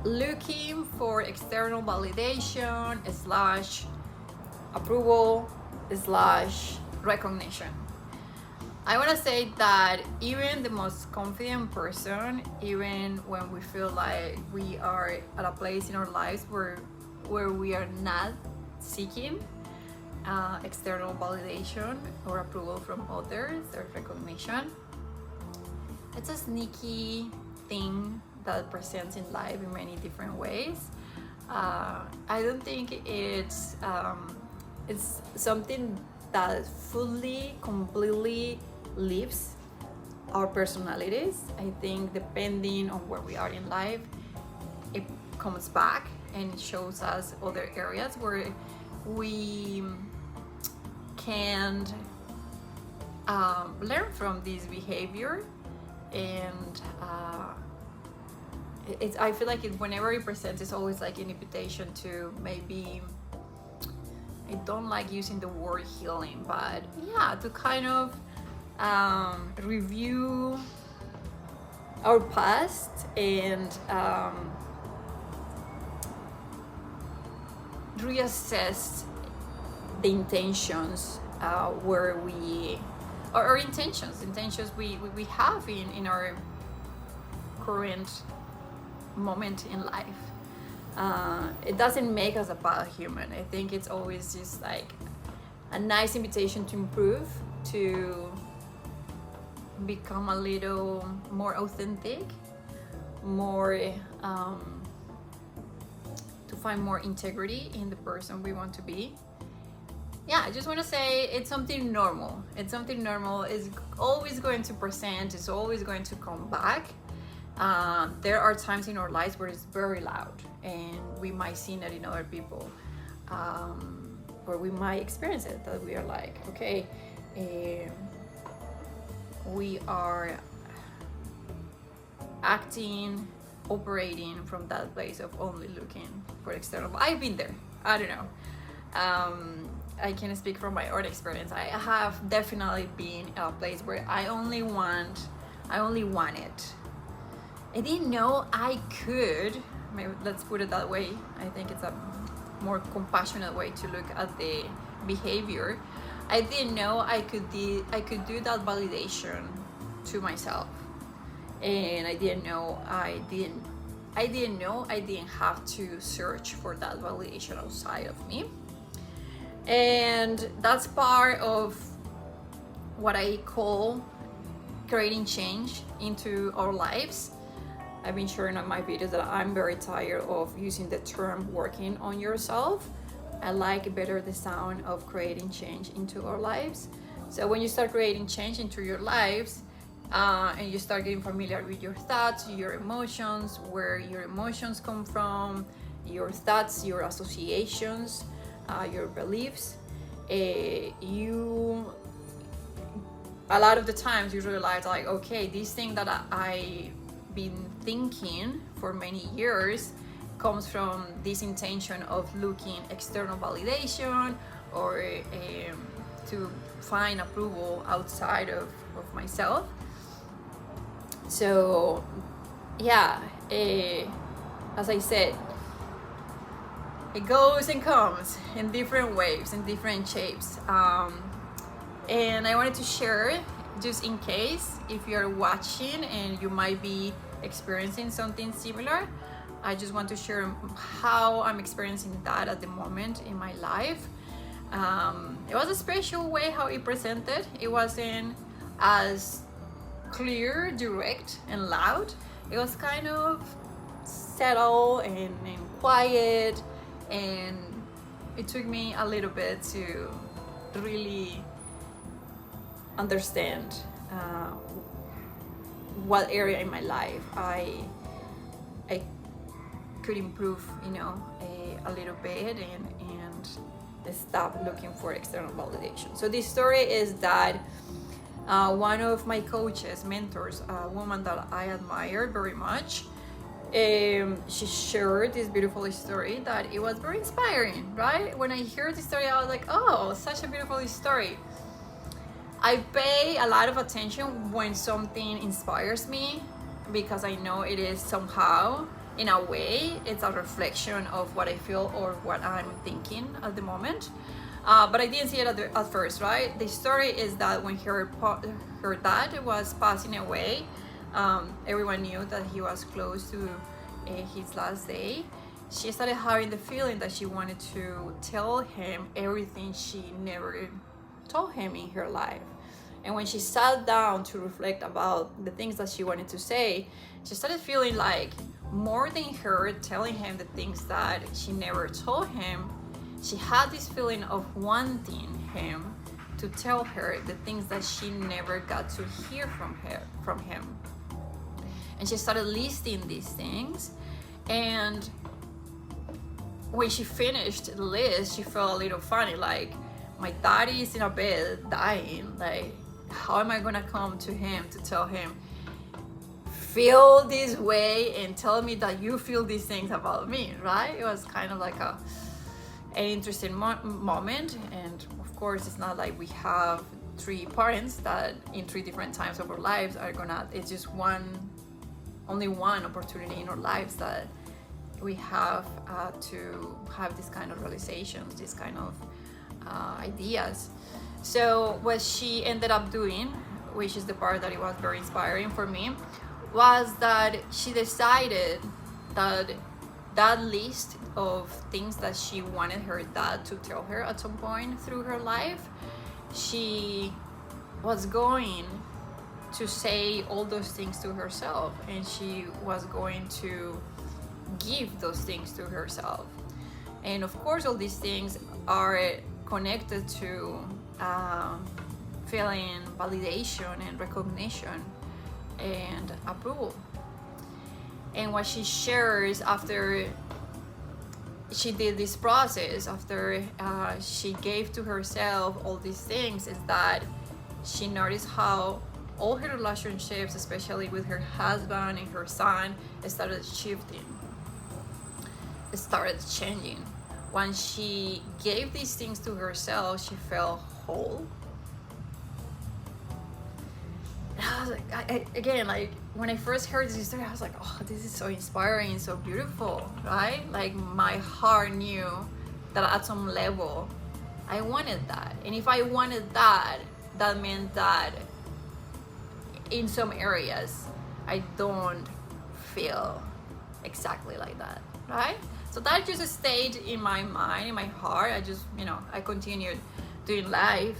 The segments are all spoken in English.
looking for external validation slash approval slash recognition. I want to say that even the most confident person, even when we feel like we are at a place in our lives where we are not seeking external validation or approval from others or recognition, it's a sneaky thing that presents in life in many different ways. I don't think it's something that fully, completely lives our personalities. I think depending on where we are in life, it comes back and shows us other areas where we can learn from this behavior. And I feel like whenever it presents, it's always like an invitation to maybe, I don't like using the word healing, but yeah, to kind of review our past and reassess the intentions where we, or our intentions we have in our current moment in life. It doesn't make us a bad human. I think it's always just like a nice invitation to improve, to become a little more authentic, more to find more integrity in the person we want to be. Yeah, I just want to say it's something normal. It's something normal. It's always going to present. It's always going to come back. There are times in our lives where it's very loud, and we might see that in other people, or we might experience it, that we are like, okay, we are acting, operating from that place of only looking for external. I've been there. I don't know. I can speak from my own experience. I have definitely been in a place where I only want it. I didn't know I could. Maybe let's put it that way. I think it's a more compassionate way to look at the behavior. I didn't know I could do that validation to myself, and I didn't know I didn't have to search for that validation outside of me. And that's part of what I call creating change into our lives. I've been sharing on my videos that I'm very tired of using the term working on yourself. I like better the sound of creating change into our lives. So when you start creating change into your lives, and you start getting familiar with your thoughts, your emotions, where your emotions come from, your thoughts, your associations, your beliefs, you, a lot of the times you realize like, okay, this thing that I've been thinking for many years comes from this intention of looking external validation, or to find approval outside of myself. So yeah, as I said, it goes and comes in different waves, in different shapes. And I wanted to share, just in case if you're watching and you might be experiencing something similar, I just want to share how I'm experiencing that at the moment in my life. It was a special way how it presented. It wasn't as clear, direct, and loud. It was kind of settled and quiet, and it took me a little bit to really understand what area in my life I could improve, a little bit, and stop looking for external validation. So this story is that one of my coaches, mentors, a woman that I admire very much, she shared this beautiful story that it was very inspiring, right? When I heard the story, I was like, oh, such a beautiful story. I pay a lot of attention when something inspires me, because I know it is somehow in a way, it's a reflection of what I feel or what I'm thinking at the moment. But I didn't see it at first, right? The story is that when her dad was passing away, everyone knew that he was close to his last day. She started having the feeling that she wanted to tell him everything she never told him in her life. And when she sat down to reflect about the things that she wanted to say, she started feeling like more than her telling him the things that she never told him, she had this feeling of wanting him to tell her the things that she never got to hear from him. And she started listing these things, and when she finished the list, she felt a little funny, like, my daddy is in a bed dying, like, how am I gonna come to him to tell him, feel this way and tell me that you feel these things about me, right? It was kind of like an interesting moment. And of course, it's not like we have three parents that in three different times of our lives are gonna, it's just only one opportunity in our lives that we have to have this kind of realizations, this kind of ideas. So what she ended up doing, which is the part that it was very inspiring for me, was that she decided that that list of things that she wanted her dad to tell her at some point through her life, she was going to say all those things to herself, and she was going to give those things to herself. And of course, all these things are connected to feeling validation and recognition and approval. And what she shares after she did this process, after she gave to herself all these things, is that she noticed how all her relationships, especially with her husband and her son, started shifting, started changing. When she gave these things to herself, she felt whole. And I was like, again, like when I first heard this story, I was like, oh, this is so inspiring, so beautiful, right? Like my heart knew that at some level I wanted that. And if I wanted that, that meant that in some areas I don't feel exactly like that, right? So that just stayed in my mind, in my heart. I just, I continued doing life.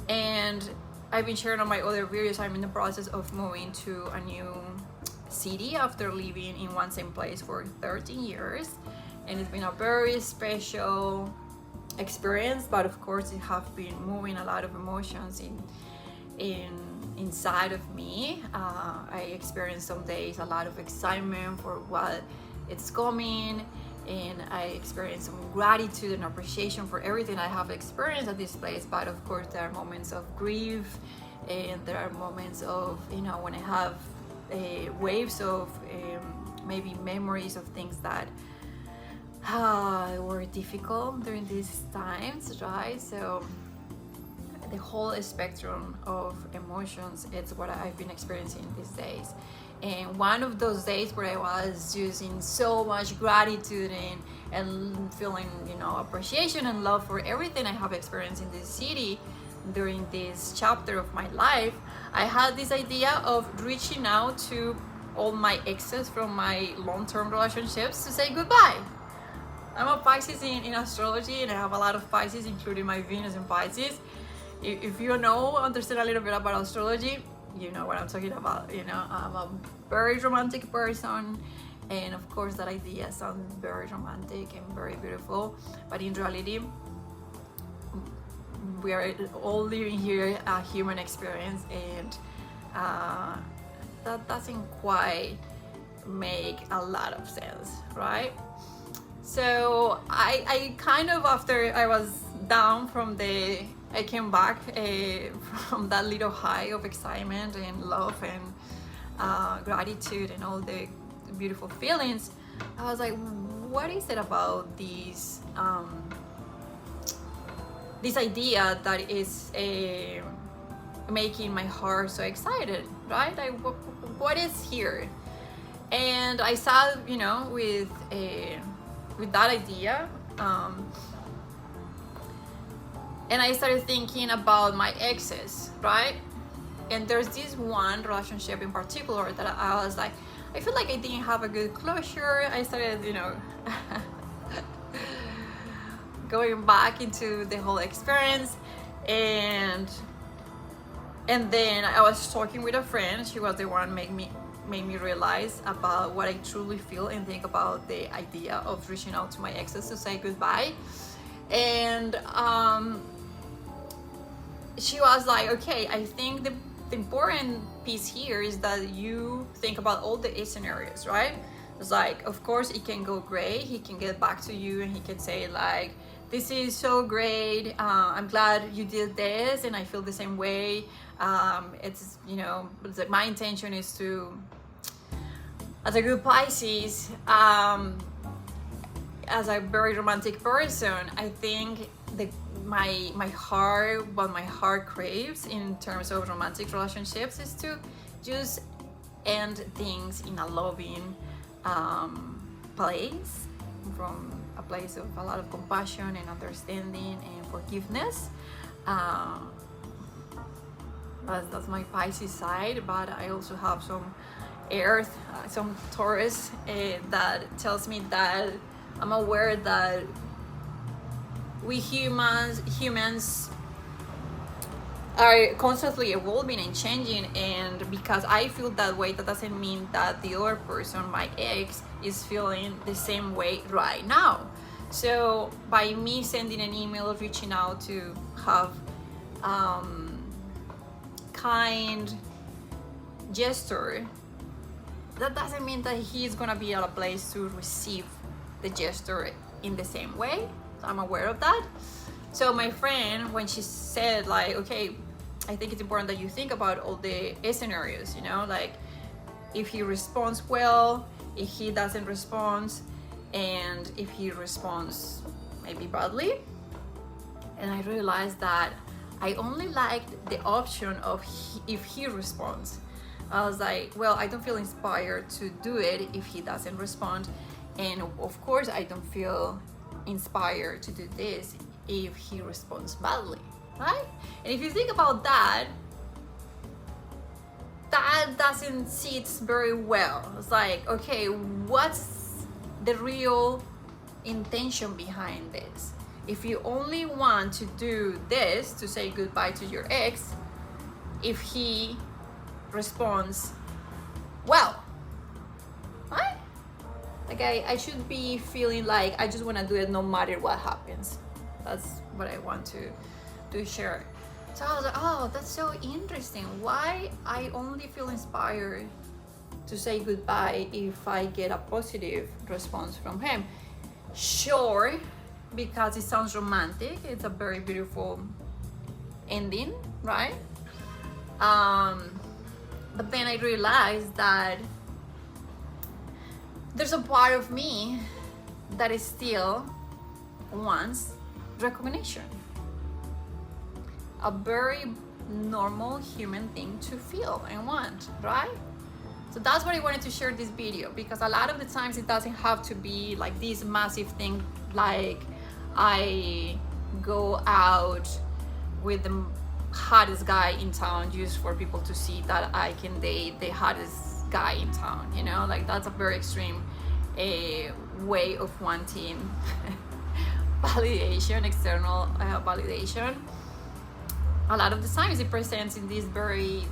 And I've been sharing on my other videos, I'm in the process of moving to a new city after living in one same place for 13 years. And it's been a very special experience, but of course it has been moving a lot of emotions inside of me. I experienced some days a lot of excitement for what it's coming, and I experienced some gratitude and appreciation for everything I have experienced at this place. But of course there are moments of grief, and there are moments of, when I have waves of maybe memories of things that were difficult during these times, right? So the whole spectrum of emotions, it's what I've been experiencing these days. And one of those days where I was using so much gratitude and feeling, appreciation and love for everything I have experienced in this city during this chapter of my life, I had this idea of reaching out to all my exes from my long-term relationships to say goodbye. I'm a Pisces in astrology, and I have a lot of Pisces, including my Venus in Pisces. If you understand a little bit about astrology, you know what I'm talking about. I'm a very romantic person, and of course that idea sounds very romantic and very beautiful, but in reality we are all living here a human experience, and that doesn't quite make a lot of sense, right? So I kind of, after I was down I came back from that little high of excitement and love and gratitude and all the beautiful feelings. I was like, what is it about this idea that is making my heart so excited, right? Like, what is here? And I sat, with that idea, and I started thinking about my exes, right? And there's this one relationship in particular that I was like, I feel like I didn't have a good closure. I started, going back into the whole experience, and then I was talking with a friend. She was the one made me realize about what I truly feel and think about the idea of reaching out to my exes to say goodbye. And she was like, okay, I think the important piece here is that you think about all the scenarios, right? It's like, of course it can go great, he can get back to you and he can say like, this is so great, I'm glad you did this and I feel the same way. It's my intention is to, as a good Pisces, as a very romantic person, I think my heart, what my heart craves in terms of romantic relationships is to just end things in a loving place, from a place of a lot of compassion and understanding and forgiveness. That's my Pisces side, but I also have some Earth, some Taurus that tells me that I'm aware that we humans are constantly evolving and changing, and because I feel that way, that doesn't mean that the other person, my ex, is feeling the same way right now. So by me sending an email, reaching out to have kind gesture, that doesn't mean that he's gonna be at a place to receive the gesture in the same way. So I'm aware of that. So my friend, when she said like, okay, I think it's important that you think about all the scenarios, like if he responds well, if he doesn't respond, and if he responds maybe badly. And I realized that I only liked the option of if he responds. I was like, well, I don't feel inspired to do it if he doesn't respond, and of course I don't feel inspired to do this if he responds badly, right? And if you think about that, that doesn't sit very well. It's like, okay, what's the real intention behind this? If you only want to do this to say goodbye to your ex, if he responds well, right? Like I should be feeling like I just want to do it no matter what happens. That's what I want to share. So I was like, oh, that's so interesting. Why I only feel inspired to say goodbye if I get a positive response from him? Sure, because it sounds romantic. It's a very beautiful ending, right? But then I realized that there's a part of me that is still wants recognition. A very normal human thing to feel and want, right? So that's what I wanted to share this video, because a lot of the times it doesn't have to be like this massive thing, like I go out with the hottest guy in town just for people to see that I can date the hottest guy in town, like that's a very extreme way of wanting validation, external validation. A lot of the times it presents in this very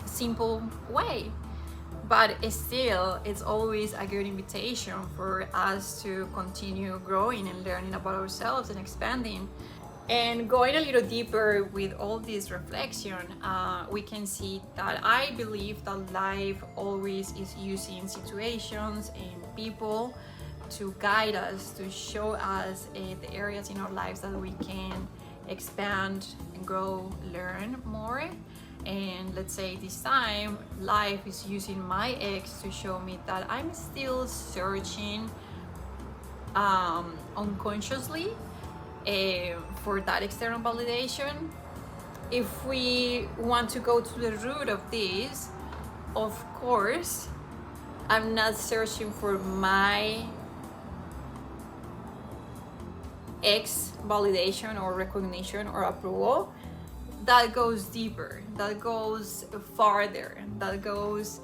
simple way, but still it's always a good invitation for us to continue growing and learning about ourselves and expanding. And going a little deeper with all this reflection, we can see that I believe that life always is using situations and people to guide us, to show us the areas in our lives that we can expand and grow, learn more. And let's say this time, life is using my ex to show me that I'm still searching unconsciously for that external validation. if we want to go to the root of this, of course, I'm not searching for my ex validation or recognition or approval. That goes deeper, that goes farther, that goes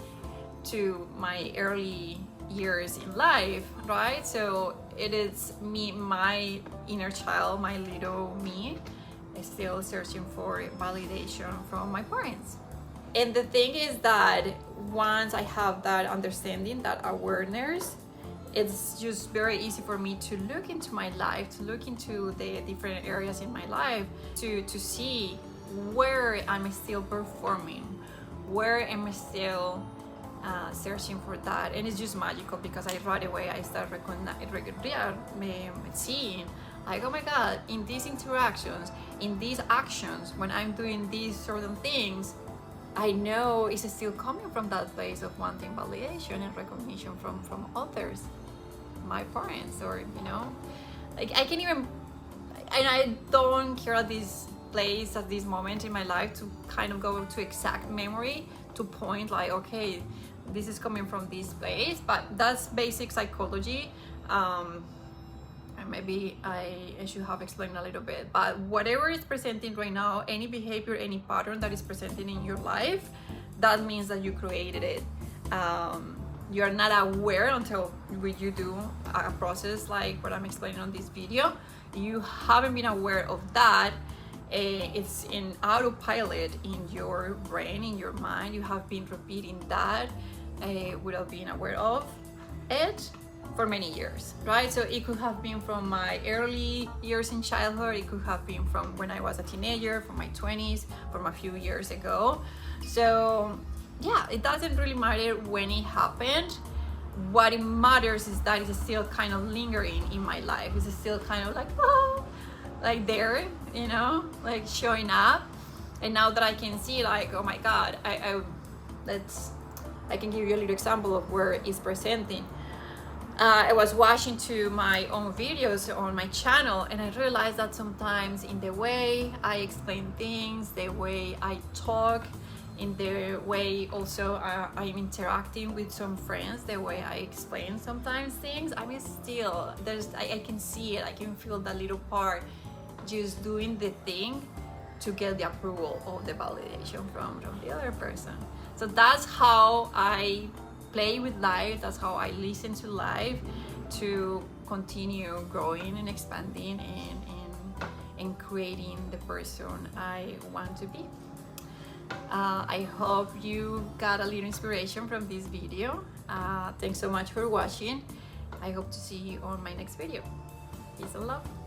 to my early years in life, right? So it is me, my inner child, my little me, is still searching for validation from my parents. And the thing is that once I have that understanding, that awareness, it's just very easy for me to look into my life, to look into the different areas in my life, to see where I'm still performing, where I'm still searching for that. And it's just magical because right away I start seeing like, oh my God, in these interactions, in these actions, when I'm doing these certain things, I know it's still coming from that place of wanting validation and recognition from others, my parents, or like I can even, and I don't care at this place, at this moment in my life, to kind of go to exact memory to point like, okay, this is coming from this place, but that's basic psychology. And maybe I should have explained a little bit, but whatever is presenting right now, any behavior, any pattern that is presenting in your life, that means that you created it. You are not aware until you do a process like what I'm explaining on this video. You haven't been aware of that. It's in autopilot in your brain, in your mind. You have been repeating that without being aware of it for many years, right? So it could have been from my early years in childhood, it could have been from when I was a teenager, from my 20s, from a few years ago. So yeah, it doesn't really matter when it happened. What it matters is that it's still kind of lingering in my life. It's still kind of like, oh, like there, like showing up. And now that I can see, like, oh my God, I can give you a little example of where it's presenting. I was watching to my own videos on my channel, and I realized that sometimes in the way I explain things, the way I talk, in the way also I'm interacting with some friends, the way I explain sometimes things, I mean, still I can see it, I can feel that little part just doing the thing to get the approval or the validation from the other person. So that's how I play with life, that's how I listen to life, to continue growing and expanding and creating the person I want to be. I hope you got a little inspiration from this video. Thanks so much for watching. I hope to see you on my next video. Peace and love.